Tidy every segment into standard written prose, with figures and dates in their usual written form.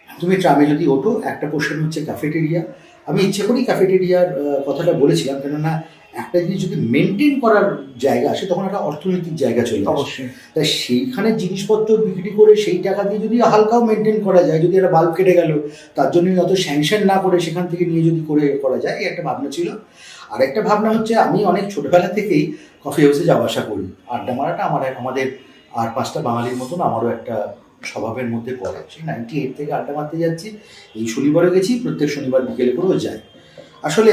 তুমি ট্রামে যদি ওঠো, একটা পোর্শন হচ্ছে ক্যাফেটেরিয়া। আমি ইচ্ছে করেই ক্যাফেটেরিয়ার কথাটা বলেছিলাম, কেননা একটা জিনিস যদি মেনটেন করার জায়গা আসে তখন একটা অর্থনৈতিক জায়গা চলে আসে। অবশ্যই। তাই সেইখানে জিনিসপত্র বিক্রি করে সেই টাকা দিয়ে যদি হালকাও মেনটেন করা যায়, যদি একটা বাল্ব কেটে গেল তার জন্য অত স্যাংশন না করে সেখান থেকে নিয়ে যদি করে করা যায়, এই একটা ভাবনা ছিল। আর একটা ভাবনা হচ্ছে, আমি অনেক ছোটবেলা থেকেই কফি হাউসে যাওয়া আসা করি। আড্ডা মারাটা আমাদের আর পাঁচটা বাঙালির মতন আমারও একটা স্বভাবের মধ্যে পড়ে। সেই 98 থেকে আড্ডা মারতে যাচ্ছি, এই শনিবারও গেছি, প্রত্যেক শনিবার বিকেলে করেও যাই। আসলে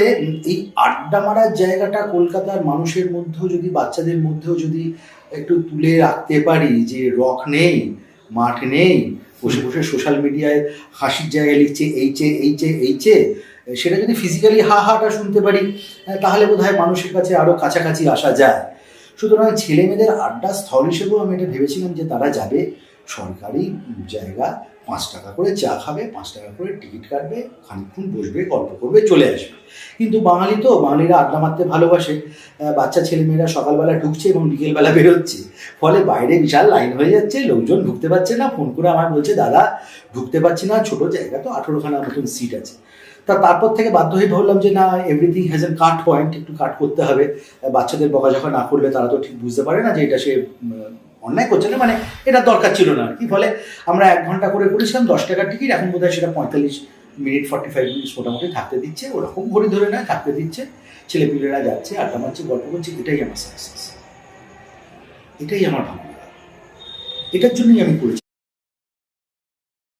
এই আড্ডা মারার জায়গাটা কলকাতার মানুষের মধ্যেও যদি, বাচ্চাদের মধ্যেও যদি একটু তুলে রাখতে পারি, যে রক নেই, মাঠ নেই, বসে বসে সোশ্যাল মিডিয়ায় হাসির জায়গায় লিখছে এইচে, সেটা যদি ফিজিক্যালি হাটা শুনতে পারি, তাহলে বোধহয় মানুষের কাছে আরও কাছাকাছি আসা যায়। সুতরাং ছেলে মেয়েদের আড্ডা স্থল হিসেবেও আমি এটা ভেবেছিলাম যে তারা যাবে সরকারি জায়গা, 5 টাকা করে চা খাবে, 5 টাকা করে টিকিট কাটবে, খানিকক্ষণ বসবে, গল্প করবে, চলে আসবে। কিন্তু বাঙালিরা আড্ডা মারতে ভালোবাসে। বাচ্চা ছেলেমেয়েরা সকালবেলা ঢুকছে এবং বিকেলবেলা বেরোচ্ছে, ফলে বাইরে বিশাল লাইন হয়ে যাচ্ছে, লোকজন ঢুকতে পারছে না। ফোন করে আমার বলছে, দাদা ঢুকতে পারছি না, ছোটো জায়গা তো, 18খানার মতন সিট আছে। তারপর থেকে বাধ্য হয়ে ভাবলাম যে না, everything has N cut point, একটু কাট করতে হবে। বাচ্চাদের বকাঝকা না করলে তারা তো ঠিক বুঝতে পারে না যে এটা সে অন্যায় করছে না, মানে এটা দরকার ছিল না আর কি। ফলে আমরা 1 ঘন্টা করে করেছিলাম, 10 টাকার টিকিট। এখন বোধহয় সেটা 45 মিনিট, 45 মিনিট মোটামুটি থাকতে দিচ্ছে, ওরকম ঘড়ি ধরে নয়, থাকতে দিচ্ছে। ছেলেপিলেরা যাচ্ছে, আড্ডা মারছে, গল্প করছে, এটাই আমার সাকসেস, এটাই আমার ভালো লাগা, এটার জন্যই আমি করেছি।